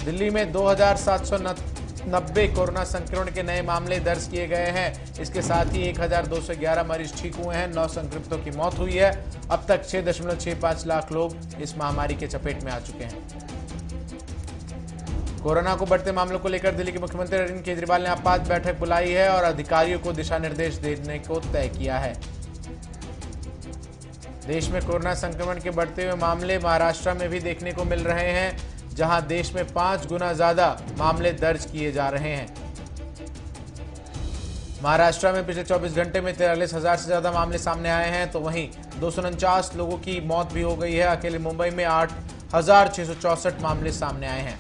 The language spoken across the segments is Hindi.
दिल्ली में 2790 कोरोना संक्रमण के नए मामले दर्ज किए गए हैं। इसके साथ ही 1211 मरीज ठीक हुए हैं। 9 संक्रमितों की मौत हुई है। अब तक 6.65 लाख लोग इस महामारी के चपेट में आ चुके हैं। कोरोना को बढ़ते मामलों को लेकर दिल्ली के मुख्यमंत्री अरविंद केजरीवाल ने आपात बैठक बुलाई है और अधिकारियों को दिशा निर्देश देने को तय किया है। देश में कोरोना संक्रमण के बढ़ते हुए मामले महाराष्ट्र में भी देखने को मिल रहे हैं, जहां देश में 5 गुना ज्यादा मामले दर्ज किए जा रहे हैं। महाराष्ट्र में पिछले 24 घंटे में 43,000 से ज्यादा मामले सामने आए हैं, तो वहीं 249 लोगों की मौत भी हो गई है। अकेले मुंबई में 8,664 मामले सामने आए हैं।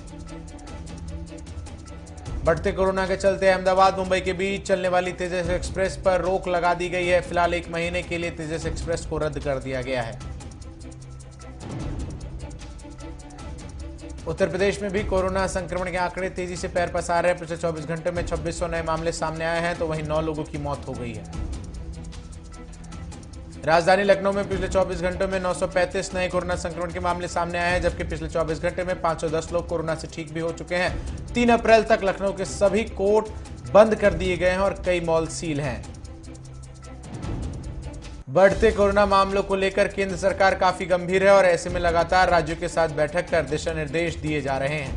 बढ़ते कोरोना के चलते अहमदाबाद मुंबई के बीच चलने वाली तेजस एक्सप्रेस पर रोक लगा दी गई है। फिलहाल 1 महीने के लिए तेजस एक्सप्रेस को रद्द कर दिया गया है। उत्तर प्रदेश में भी कोरोना संक्रमण के आंकड़े तेजी से पैर पसार रहे हैं। पिछले 24 घंटे में 2600 नए मामले सामने आए हैं, तो वहीं 9 लोगों की मौत हो गई है। राजधानी लखनऊ में पिछले 24 घंटों में 935 नए कोरोना संक्रमण के मामले सामने आए हैं, जबकि पिछले 24 घंटे में 510 लोग कोरोना से ठीक भी हो चुके हैं। 3 अप्रैल तक लखनऊ के सभी कोर्ट बंद कर दिए गए हैं और कई मॉल सील हैं। बढ़ते कोरोना मामलों को लेकर केंद्र सरकार काफी गंभीर है और ऐसे में लगातार राज्यों के साथ बैठक कर दिशा निर्देश दिए जा रहे हैं।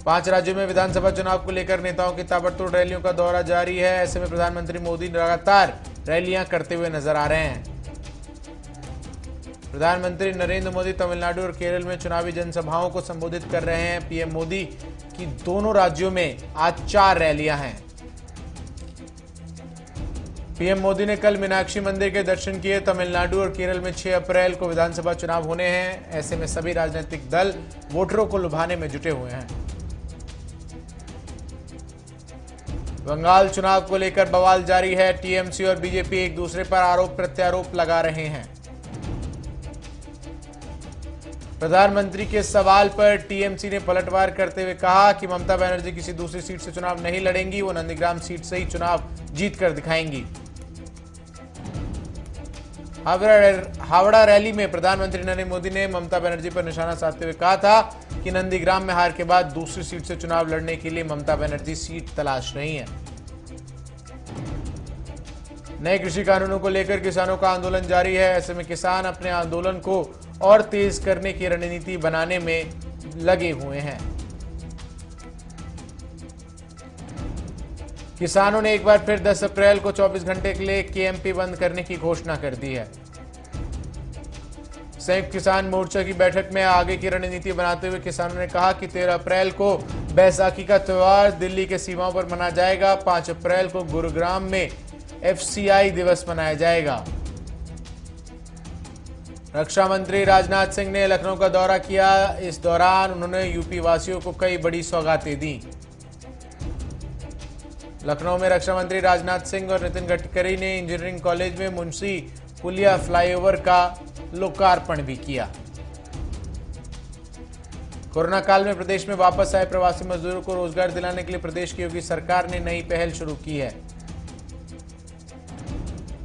5 राज्यों में विधानसभा चुनाव को लेकर नेताओं की ताबड़तोड़ रैलियों का दौरा जारी है। ऐसे में प्रधानमंत्री मोदी लगातार रैलियां करते हुए नजर आ रहे हैं। प्रधानमंत्री नरेंद्र मोदी तमिलनाडु और केरल में चुनावी जनसभाओं को संबोधित कर रहे हैं। पीएम मोदी की दोनों राज्यों में आज 4 रैलियां हैं। पीएम मोदी ने कल मीनाक्षी मंदिर के दर्शन किए। तमिलनाडु और केरल में 6 अप्रैल को विधानसभा चुनाव होने हैं। ऐसे में सभी राजनीतिक दल वोटरों को लुभाने में जुटे हुए हैं। बंगाल चुनाव को लेकर बवाल जारी है। टीएमसी और बीजेपी एक दूसरे पर आरोप प्रत्यारोप लगा रहे हैं। प्रधानमंत्री के सवाल पर टीएमसी ने पलटवार करते हुए कहा कि ममता बनर्जी किसी दूसरी सीट से चुनाव नहीं लड़ेंगी, वो नंदीग्राम सीट से ही चुनाव जीत कर दिखाएंगी। हावड़ा रैली में प्रधानमंत्री नरेंद्र मोदी ने ममता बनर्जी पर निशाना साधते हुए कहा था कि नंदीग्राम में हार के बाद दूसरी सीट से चुनाव लड़ने के लिए ममता बनर्जी सीट तलाश रही हैं। नए कृषि कानूनों को लेकर किसानों का आंदोलन जारी है। ऐसे में किसान अपने आंदोलन को और तेज करने की रणनीति बनाने में लगे हुए हैं। किसानों ने एक बार फिर 10 अप्रैल को 24 घंटे के लिए केएमपी बंद करने की घोषणा कर दी है। संयुक्त किसान मोर्चा की बैठक में आगे की रणनीति बनाते हुए किसानों ने कहा कि 13 अप्रैल को बैसाखी का त्योहार दिल्ली के सीमाओं पर मनाया जाएगा। 5 अप्रैल को गुरुग्राम में एफसीआई दिवस मनाया जाएगा। रक्षा मंत्री राजनाथ सिंह ने लखनऊ का दौरा किया। इस दौरान उन्होंने यूपी वासियों को कई बड़ी सौगातें दी। लखनऊ में रक्षा मंत्री राजनाथ सिंह और नितिन गडकरी ने इंजीनियरिंग कॉलेज में मुंशी पुलिया फ्लाईओवर का लोकार्पण भी किया। कोरोना काल में प्रदेश में वापस आए प्रवासी मजदूरों को रोजगार दिलाने के लिए प्रदेश की योगी सरकार ने नई पहल शुरू की है।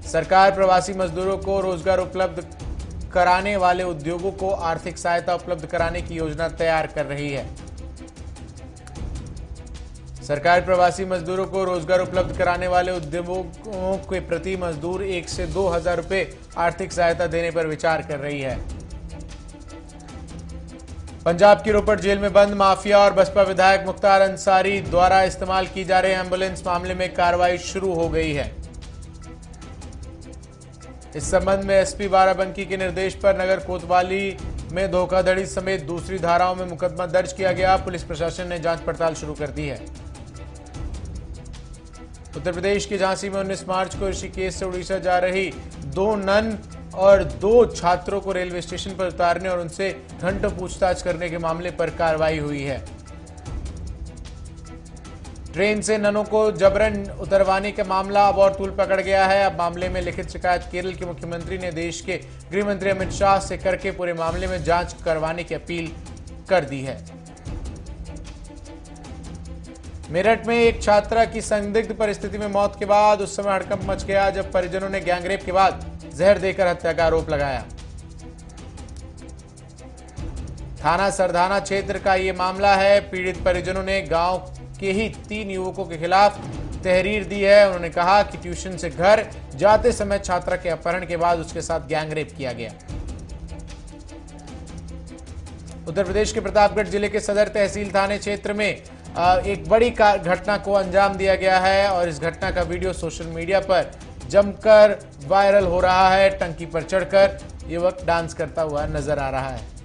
सरकार प्रवासी मजदूरों को रोजगार उपलब्ध कराने वाले उद्योगों को आर्थिक सहायता उपलब्ध कराने की योजना तैयार कर रही है। सरकार प्रवासी मजदूरों को रोजगार उपलब्ध कराने वाले उद्योगों के प्रति मजदूर 1 से 2,000 रुपए आर्थिक सहायता देने पर विचार कर रही है। पंजाब की रोपड़ जेल में बंद माफिया और बसपा विधायक मुख्तार अंसारी द्वारा इस्तेमाल की जा रही एम्बुलेंस मामले में कार्रवाई शुरू हो गई है। इस संबंध में एसपी बाराबंकी के निर्देश पर नगर कोतवाली में धोखाधड़ी समेत दूसरी धाराओं में मुकदमा दर्ज किया गया। पुलिस प्रशासन ने जांच पड़ताल शुरू कर दी है। उत्तर प्रदेश के झांसी में 19 मार्च को ऋषिकेश से उड़ीसा जा रही 2 नन और 2 छात्रों को रेलवे स्टेशन पर उतारने और उनसे घंटों पूछताछ करने के मामले पर कार्रवाई हुई है। ट्रेन से ननों को जबरन उतरवाने का मामला अब और तूल पकड़ गया है। अब मामले में लिखित शिकायत केरल के मुख्यमंत्री ने देश के गृह मंत्री अमित शाह से करके पूरे मामले में जांच करवाने की अपील कर दी है। मेरठ में एक छात्रा की संदिग्ध परिस्थिति में मौत के बाद उस समय हड़कंप मच गया जब परिजनों ने गैंगरेप के बाद जहर देकर हत्या का आरोप लगाया। थाना सरधाना क्षेत्र का ये मामला है। पीड़ित परिजनों ने गांव के ही 3 युवकों के खिलाफ तहरीर दी है। उन्होंने कहा कि ट्यूशन से घर जाते समय छात्रा के अपहरण के बाद उसके साथ गैंगरेप किया गया। उत्तर प्रदेश के प्रतापगढ़ जिले के सदर तहसील थाने क्षेत्र में एक बड़ी घटना को अंजाम दिया गया है और इस घटना का वीडियो सोशल मीडिया पर जमकर वायरल हो रहा है। टंकी पर चढ़कर युवक डांस करता हुआ नजर आ रहा है।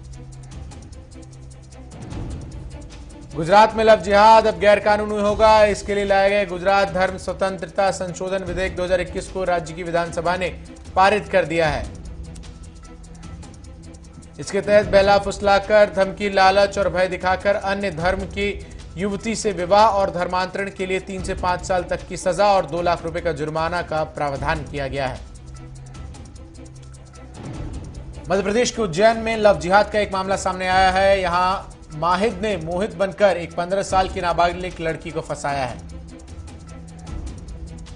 गुजरात में लव जिहाद अब गैर कानूनी होगा। इसके लिए लाए गए गुजरात धर्म स्वतंत्रता संशोधन विधेयक 2021 को राज्य की विधानसभा ने पारित कर दिया है। इसके तहत बहला फुसलाकर, धमकी, लालच और भय दिखाकर अन्य धर्म की युवती से विवाह और धर्मांतरण के लिए 3 से 5 साल तक की सजा और 2 लाख रुपए का जुर्माना का प्रावधान किया गया है। मध्य प्रदेश के उज्जैन में लव जिहाद का एक मामला सामने आया है। यहां माहिद ने मोहित बनकर एक 15 साल की नाबालिग लड़की को फंसाया है।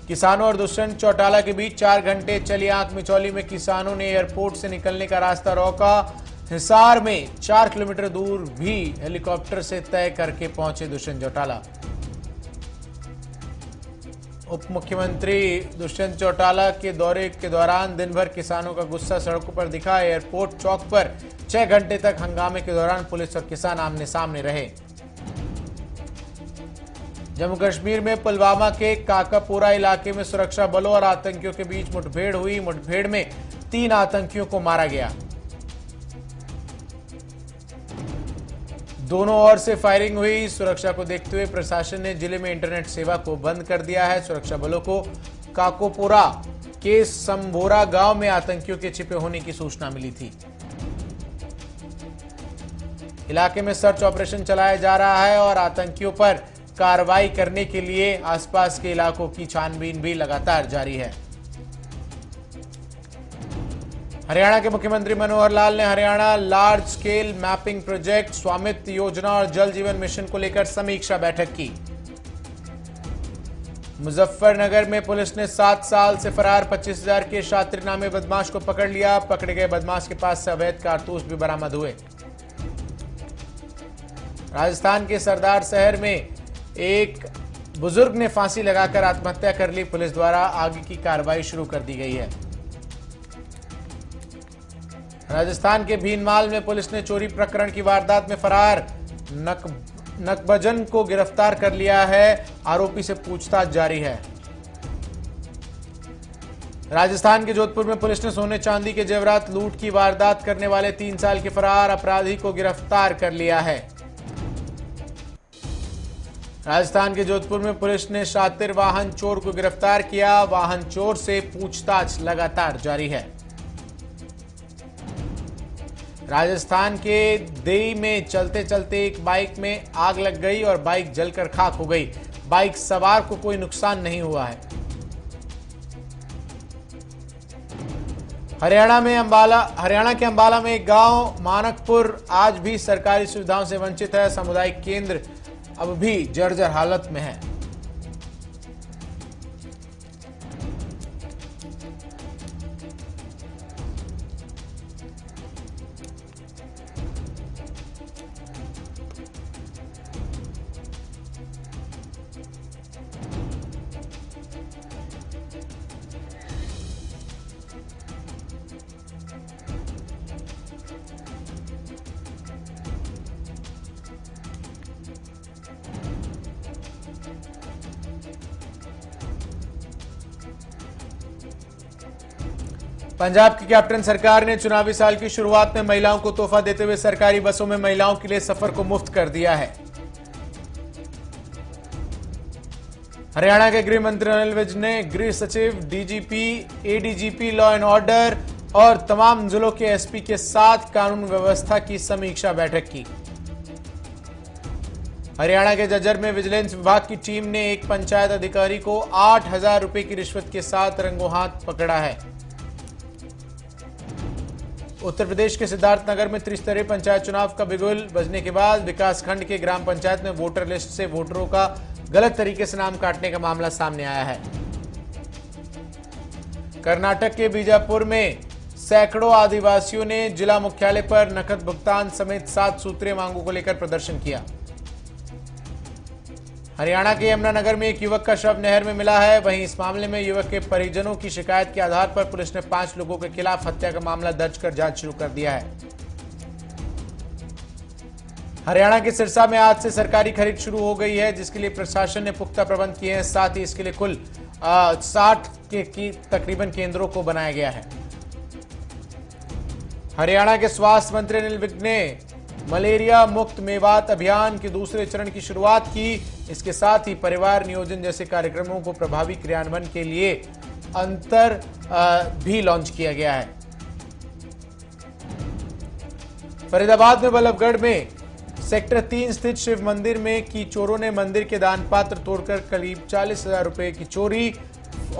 किसानों और दुष्यंत चौटाला के बीच 4 घंटे चली आंख मिचौली में किसानों ने एयरपोर्ट से निकलने का रास्ता रोका। हिसार में 4 किलोमीटर दूर भी हेलीकॉप्टर से तय करके पहुंचे दुष्यंत चौटाला। उप मुख्यमंत्री दुष्यंत चौटाला के दौरे के दौरान दिन भर किसानों का गुस्सा सड़कों पर दिखा। एयरपोर्ट चौक पर 6 घंटे तक हंगामे के दौरान पुलिस और किसान आमने सामने रहे। जम्मू कश्मीर में पुलवामा के काकापोरा इलाके में सुरक्षा बलों और आतंकियों के बीच मुठभेड़ हुई। मुठभेड़ में 3 आतंकियों को मारा गया। दोनों ओर से फायरिंग हुई। सुरक्षा को देखते हुए प्रशासन ने जिले में इंटरनेट सेवा को बंद कर दिया है। सुरक्षा बलों को काकोपोरा के संभोरा गांव में आतंकियों के छिपे होने की सूचना मिली थी। इलाके में सर्च ऑपरेशन चलाया जा रहा है और आतंकियों पर कार्रवाई करने के लिए आसपास के इलाकों की छानबीन भी लगातार जारी है। हरियाणा के मुख्यमंत्री मनोहर लाल ने Haryana large scale mapping project, स्वामित्व योजना और जल जीवन मिशन को लेकर समीक्षा बैठक की। मुजफ्फरनगर में पुलिस ने 7 साल से फरार 25,000 के शातिर नामे बदमाश को पकड़ लिया। पकड़े गए बदमाश के पास से अवैध कारतूस भी बरामद हुए। राजस्थान के सरदार शहर में एक बुजुर्ग ने फांसी लगाकर आत्महत्या कर ली। पुलिस द्वारा आगे की कार्रवाई शुरू कर दी गई है। राजस्थान के भीनमाल में पुलिस ने चोरी प्रकरण की वारदात में फरार नकबजन को गिरफ्तार कर लिया है। आरोपी से पूछताछ जारी है। राजस्थान के जोधपुर में पुलिस ने सोने चांदी के जेवरात लूट की वारदात करने वाले 3 साल के फरार अपराधी को गिरफ्तार कर लिया है। राजस्थान के जोधपुर में पुलिस ने शातिर वाहन चोर को गिरफ्तार किया। वाहन चोर से पूछताछ लगातार जारी है। राजस्थान के देई में चलते चलते एक बाइक में आग लग गई और बाइक जलकर खाक हो गई। बाइक सवार को कोई नुकसान नहीं हुआ है। हरियाणा के अंबाला में एक गांव मानकपुर आज भी सरकारी सुविधाओं से वंचित है। सामुदायिक केंद्र अब भी जर्जर हालत में है। पंजाब की कैप्टन सरकार ने चुनावी साल की शुरुआत में महिलाओं को तोहफा देते हुए सरकारी बसों में महिलाओं के लिए सफर को मुफ्त कर दिया है। हरियाणा के गृह मंत्री अनिल विज ने गृह सचिव, DGP, ADGP, law and order और तमाम जिलों के एसपी के साथ कानून व्यवस्था की समीक्षा बैठक की। हरियाणा के जज्जर में विजिलेंस विभाग की टीम ने एक पंचायत अधिकारी को 8,000 रुपए की रिश्वत के साथ रंगों हाथ पकड़ा है। उत्तर प्रदेश के सिद्धार्थनगर में त्रिस्तरीय पंचायत चुनाव का बिगुल बजने के बाद विकासखंड के ग्राम पंचायत में वोटर लिस्ट से वोटरों का गलत तरीके से नाम काटने का मामला सामने आया है। कर्नाटक के बीजापुर में सैकड़ों आदिवासियों ने जिला मुख्यालय पर नकद भुगतान समेत 7 सूत्रीय मांगों को लेकर प्रदर्शन किया। हरियाणा के यमुनानगर में एक युवक का शव नहर में मिला है। वहीं इस मामले में युवक के परिजनों की शिकायत के आधार पर पुलिस ने 5 लोगों के खिलाफ हत्या का मामला दर्ज कर जांच शुरू कर दिया है। हरियाणा के सिरसा में आज से सरकारी खरीद शुरू हो गई है, जिसके लिए प्रशासन ने पुख्ता प्रबंध किए हैं। साथ ही इसके लिए कुल 60 के तकरीबन केंद्रों को बनाया गया है। हरियाणा के स्वास्थ्य मंत्री अनिल विज ने मलेरिया मुक्त मेवात अभियान के दूसरे चरण की शुरुआत की। इसके साथ ही परिवार नियोजन जैसे कार्यक्रमों को प्रभावी क्रियान्वयन के लिए अंतर भी लॉन्च किया गया है। फरीदाबाद में बल्लभगढ़ में सेक्टर 3 स्थित शिव मंदिर में की चोरों ने मंदिर के दान पात्र तोड़कर करीब 40,000 रुपए की चोरी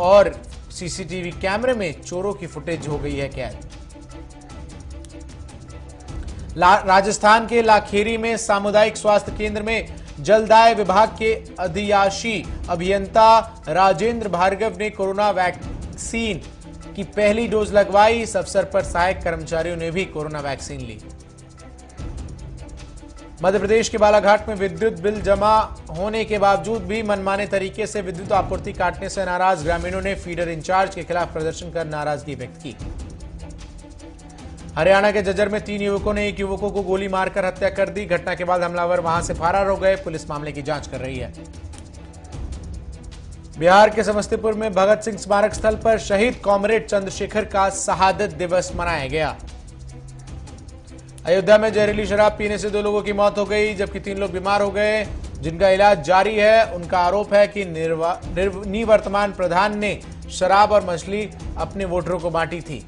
और सीसीटीवी कैमरे में चोरों की फुटेज हो गई है कैद। राजस्थान के लाखेरी में सामुदायिक स्वास्थ्य केंद्र में जलदाय विभाग के अधियाशी अभियंता राजेंद्र भार्गव ने कोरोना वैक्सीन की पहली डोज लगवाई। इस अवसर पर सहायक कर्मचारियों ने भी कोरोना वैक्सीन ली। मध्य प्रदेश के बालाघाट में विद्युत बिल जमा होने के बावजूद भी मनमाने तरीके से विद्युत आपूर्ति काटने से नाराज ग्रामीणों ने फीडर इंचार्ज के खिलाफ प्रदर्शन कर नाराजगी व्यक्त की। हरियाणा के जज्जर में 3 युवकों ने एक युवकों को गोली मारकर हत्या कर दी। घटना के बाद हमलावर वहां से फरार हो गए। पुलिस मामले की जांच कर रही है। बिहार के समस्तीपुर में भगत सिंह स्मारक स्थल पर शहीद कॉमरेड चंद्रशेखर का शहादत दिवस मनाया गया। अयोध्या में जहरीली शराब पीने से 2 लोगों की मौत हो गई, जबकि 3 लोग बीमार हो गए, जिनका इलाज जारी है। उनका आरोप है कि निवर्तमान प्रधान ने शराब और मछली अपने वोटरों को बांटी थी।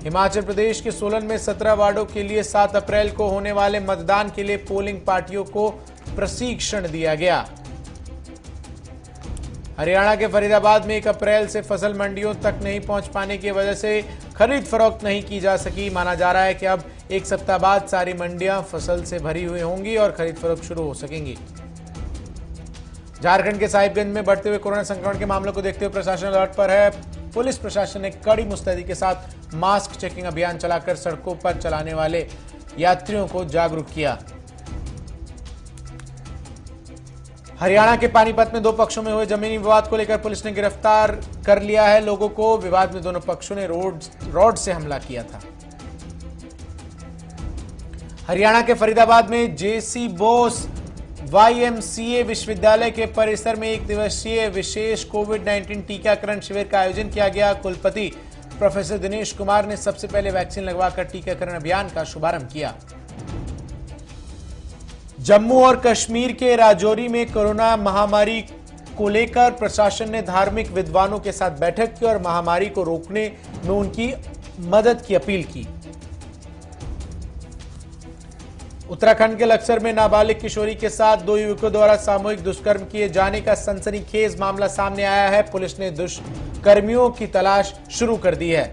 हिमाचल प्रदेश के सोलन में 17 वार्डों के लिए 7 अप्रैल को होने वाले मतदान के लिए पोलिंग पार्टियों को प्रशिक्षण दिया गया। हरियाणा के फरीदाबाद में 1 अप्रैल से फसल मंडियों तक नहीं पहुंच पाने की वजह से खरीद फरोख्त नहीं की जा सकी। माना जा रहा है कि अब 1 सप्ताह बाद सारी मंडियां फसल से भरी हुई होंगी और खरीद फरोख्त शुरू हो सकेंगी। झारखंड के साहिबगंज में बढ़ते हुए कोरोना संक्रमण के मामलों को देखते हुए प्रशासन अलर्ट पर है। पुलिस प्रशासन ने कड़ी मुस्तैदी के साथ मास्क चेकिंग अभियान चलाकर सड़कों पर चलाने वाले यात्रियों को जागरूक किया। हरियाणा के पानीपत में 2 पक्षों में हुए जमीनी विवाद को लेकर पुलिस ने गिरफ्तार कर लिया है लोगों को। विवाद में दोनों पक्षों ने रॉड से हमला किया था। हरियाणा के फरीदाबाद में जेसी बोस YMCA विश्वविद्यालय के परिसर में 1 दिवसीय विशेष कोविड-19 टीकाकरण शिविर का आयोजन किया गया। कुलपति प्रोफेसर दिनेश कुमार ने सबसे पहले वैक्सीन लगवाकर टीकाकरण अभियान का शुभारंभ किया। जम्मू और कश्मीर के राजौरी में कोरोना महामारी को लेकर प्रशासन ने धार्मिक विद्वानों के साथ बैठक की और महामारी को रोकने में उनकी मदद की अपील की। उत्तराखंड के लक्सर में नाबालिग किशोरी के साथ 2 युवकों द्वारा सामूहिक दुष्कर्म किए जाने का सनसनीखेज मामला सामने आया है। पुलिस ने दुष्कर्मियों की तलाश शुरू कर दी है।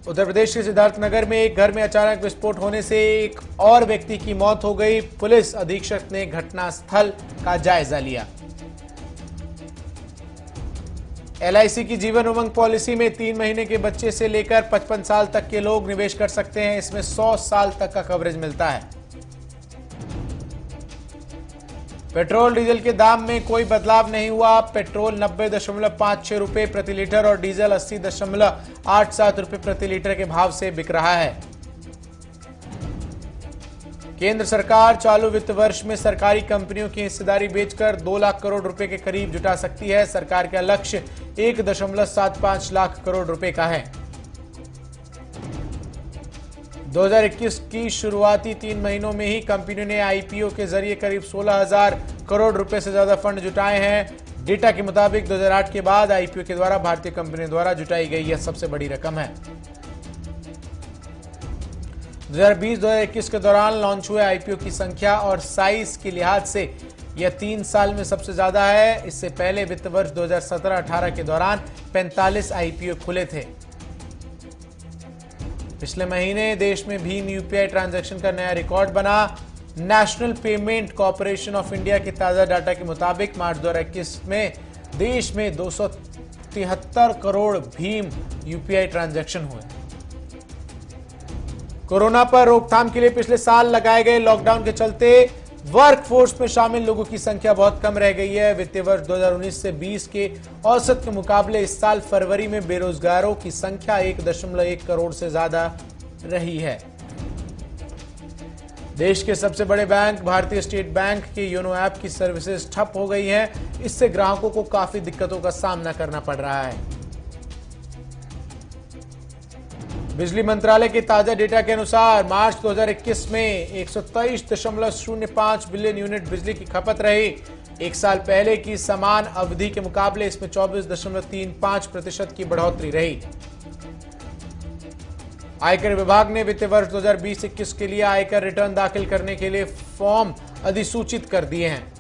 उत्तर प्रदेश के सिद्धार्थनगर में एक घर में अचानक विस्फोट होने से एक और व्यक्ति की मौत हो गई। पुलिस अधीक्षक ने घटनास्थल का जायजा लिया। LIC की जीवन उमंग पॉलिसी में 3 महीने के बच्चे से लेकर 55 साल तक के लोग निवेश कर सकते हैं। इसमें 100 साल तक का कवरेज मिलता है। पेट्रोल डीजल के दाम में कोई बदलाव नहीं हुआ। पेट्रोल 90.56 रुपए प्रति लीटर और डीजल 80.87 रुपए प्रति लीटर के भाव से बिक रहा है। केंद्र सरकार चालू वित्त वर्ष में सरकारी कंपनियों की हिस्सेदारी बेचकर 2 लाख करोड़ रुपए के करीब जुटा सकती है। सरकार का लक्ष्य 1.75 लाख करोड़ रुपए का है। 2021 की शुरुआती 3 महीनों में ही कंपनियों ने IPO के जरिए करीब 16,000 करोड़ रुपए से ज्यादा फंड जुटाए हैं। डेटा के मुताबिक 2008 के बाद IPO के द्वारा भारतीय कंपनियों द्वारा जुटाई गई यह सबसे बड़ी रकम है। 2020-2021 के दौरान लॉन्च हुए IPO की संख्या और साइज के लिहाज से यह 3 साल में सबसे ज्यादा है। इससे पहले वित्त वर्ष 2017-18 के दौरान 45 IPO खुले थे। पिछले महीने देश में भीम UPI ट्रांजैक्शन का नया रिकॉर्ड बना। National payment corporation of India के ताजा डाटा के मुताबिक मार्च 2021 में देश में 73 करोड़ भीम यूपीआई ट्रांजैक्शन हुए। कोरोना पर रोकथाम के लिए पिछले साल लगाए गए लॉकडाउन के चलते वर्कफोर्स में शामिल लोगों की संख्या बहुत कम रह गई है। वित्तीय वर्ष 2019 से 20 के औसत के मुकाबले इस साल फरवरी में बेरोजगारों की संख्या 1.1 करोड़ से ज्यादा रही है। देश के सबसे बड़े बैंक भारतीय स्टेट बैंक के योनो ऐप की सर्विसेज ठप हो गई हैं। इससे ग्राहकों को काफी दिक्कतों का सामना करना पड़ रहा है। बिजली मंत्रालय के ताजा डेटा के अनुसार मार्च 2021 में 123.05 बिलियन यूनिट बिजली की खपत रही। एक साल पहले की समान अवधि के मुकाबले इसमें 24.35% की बढ़ोतरी रही। आयकर विभाग ने वित्तीय वर्ष 2020-21 के लिए आयकर रिटर्न दाखिल करने के लिए फॉर्म अधिसूचित कर दिए हैं।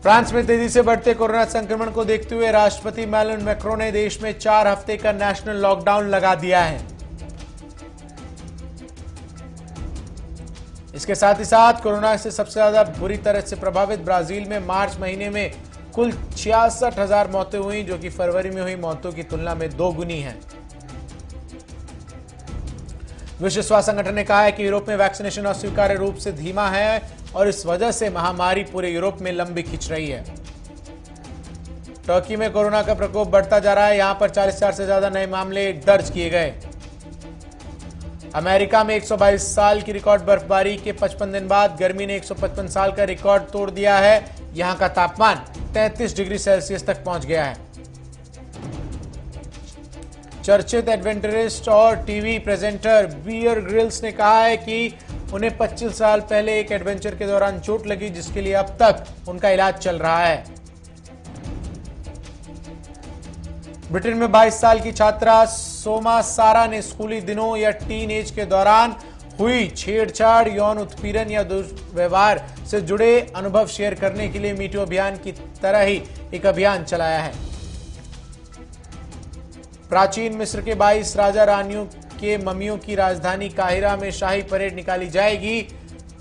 फ्रांस में तेजी से बढ़ते कोरोना संक्रमण को देखते हुए राष्ट्रपति इमैनुअल मैक्रों ने देश में 4 हफ्ते का नेशनल लॉकडाउन लगा दिया है। इसके साथ ही साथ कोरोना से सबसे ज्यादा बुरी तरह से प्रभावित ब्राजील में मार्च महीने में कुल 66,000 मौतें हुई, जो कि फरवरी में हुई मौतों की तुलना में 2 गुनी है। विश्व स्वास्थ्य संगठन ने कहा है कि यूरोप में वैक्सीनेशन अस्वीकार्य रूप से धीमा है और इस वजह से महामारी पूरे यूरोप में लंबी खिंच रही है। टर्की में कोरोना का प्रकोप बढ़ता जा रहा है। यहां पर 40,000 से ज्यादा नए मामले दर्ज किए गए। अमेरिका में 122 साल की रिकॉर्ड बर्फबारी के 55 दिन बाद गर्मी ने 155 साल का रिकॉर्ड तोड़ दिया है। यहां का तापमान 33 डिग्री सेल्सियस तक पहुंच गया है। चर्चित एडवेंचरिस्ट और टीवी प्रेजेंटर बियर ग्रिल्स ने कहा है कि उन्हें 25 साल पहले एक एडवेंचर के दौरान चोट लगी, जिसके लिए अब तक उनका इलाज चल रहा है। ब्रिटेन में 22 साल की छात्रा सोमा सारा ने स्कूली दिनों या टीन एज के दौरान हुई छेड़छाड़, यौन उत्पीड़न या दुर्व्यवहार से जुड़े अनुभव शेयर करने के लिए मीटू अभियान की तरह ही एक अभियान चलाया है। प्राचीन मिस्र के 22 राजा रानियों के ममियों की राजधानी काहिरा में शाही परेड निकाली जाएगी।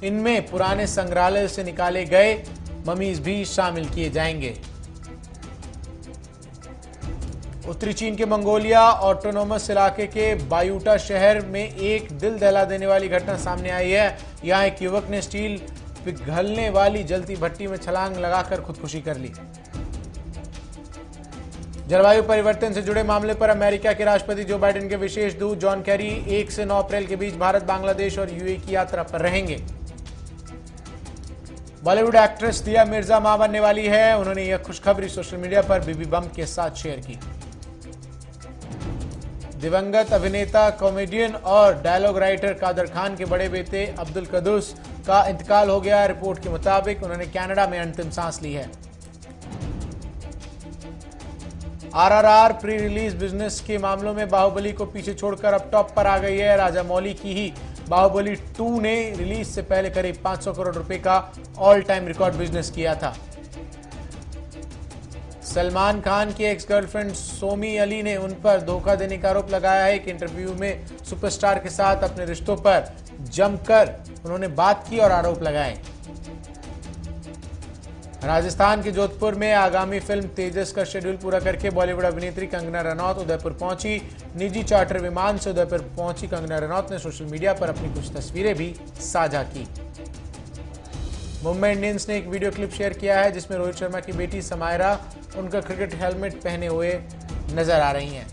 इनमें पुराने संग्रहालय से निकाले गए ममीज भी शामिल किए जाएंगे। उत्तरी चीन के मंगोलिया ऑटोनोमस इलाके के बायूटा शहर में एक दिल दहला देने वाली घटना सामने आई है। यहां एक युवक ने स्टील पिघलने वाली जलती भट्टी में छलांग लगाकर खुदकुशी कर ली। जलवायु परिवर्तन से जुड़े मामले पर अमेरिका के राष्ट्रपति जो बाइडेन के विशेष दूत जॉन कैरी 1 से 9 अप्रैल के बीच भारत, बांग्लादेश और यूएई की यात्रा पर रहेंगे। बॉलीवुड एक्ट्रेस दिया मिर्जा मां बनने वाली है। उन्होंने यह खुशखबरी सोशल मीडिया पर बीबी बम के साथ शेयर की। दिवंगत अभिनेता, कॉमेडियन और डायलॉग राइटर कादर खान के बड़े बेटे अब्दुल कदूस का इंतकाल हो गया। रिपोर्ट के मुताबिक उन्होंने कनाडा में अंतिम सांस ली है। आरआरआर प्री रिलीज बिजनेस के मामलों में बाहुबली को पीछे छोड़कर अब टॉप पर आ गई है। राजा मौली की ही बाहुबली 2 ने रिलीज से पहले करीब 500 करोड़ रुपए का ऑल टाइम रिकॉर्ड बिजनेस किया था। सलमान खान की एक्स गर्लफ्रेंड सोमी अली ने उन पर धोखा देने का आरोप लगाया है। एक इंटरव्यू में सुपरस्टार के साथ अपने रिश्तों पर जमकर उन्होंने बात की और आरोप लगाए। राजस्थान के जोधपुर में आगामी फिल्म तेजस का शेड्यूल पूरा करके बॉलीवुड अभिनेत्री कंगना रनौत उदयपुर पहुंची। निजी चार्टर विमान से उदयपुर पहुंची कंगना रनौत ने सोशल मीडिया पर अपनी कुछ तस्वीरें भी साझा की। मुंबई इंडियंस ने एक वीडियो क्लिप शेयर किया है जिसमें रोहित शर्मा की बेटी समायरा उनका क्रिकेट हेलमेट पहने हुए नजर आ रही हैं।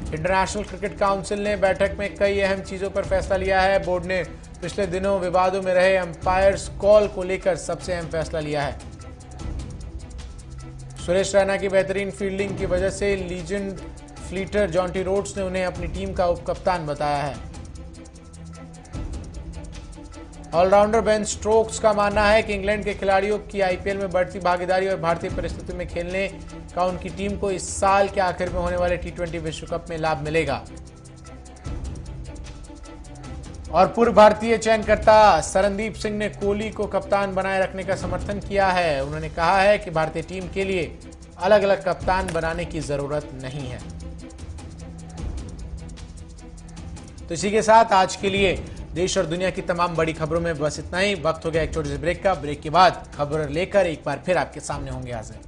इंटरनेशनल क्रिकेट काउंसिल ने बैठक में कई अहम चीजों पर फैसला लिया है। बोर्ड ने पिछले दिनों विवादों में रहे अंपायर्स कॉल को लेकर सबसे अहम फैसला लिया है। सुरेश रैना की बेहतरीन फील्डिंग की वजह से लीजेंड फ्लीटर जॉन्टी रोड्स ने उन्हें अपनी टीम का उपकप्तान बताया है। ऑलराउंडर बेन स्टोक्स का मानना है कि इंग्लैंड के खिलाड़ियों की आईपीएल में बढ़ती भागीदारी और भारतीय परिस्थिति में खेलने का उनकी टीम को इस साल के आखिर में होने वाले टी20 विश्व कप में लाभ मिलेगा। और पूर्व भारतीय चयनकर्ता सरनदीप सिंह ने कोहली को कप्तान बनाए रखने का समर्थन किया है। उन्होंने कहा है कि भारतीय टीम के लिए अलग अलग कप्तान बनाने की जरूरत नहीं है। तो इसी के साथ आज के लिए देश और दुनिया की तमाम बड़ी खबरों में बस इतना ही। वक्त हो गया एक छोटे से ब्रेक का। ब्रेक के बाद खबर लेकर एक बार फिर आपके सामने होंगे हाजिर।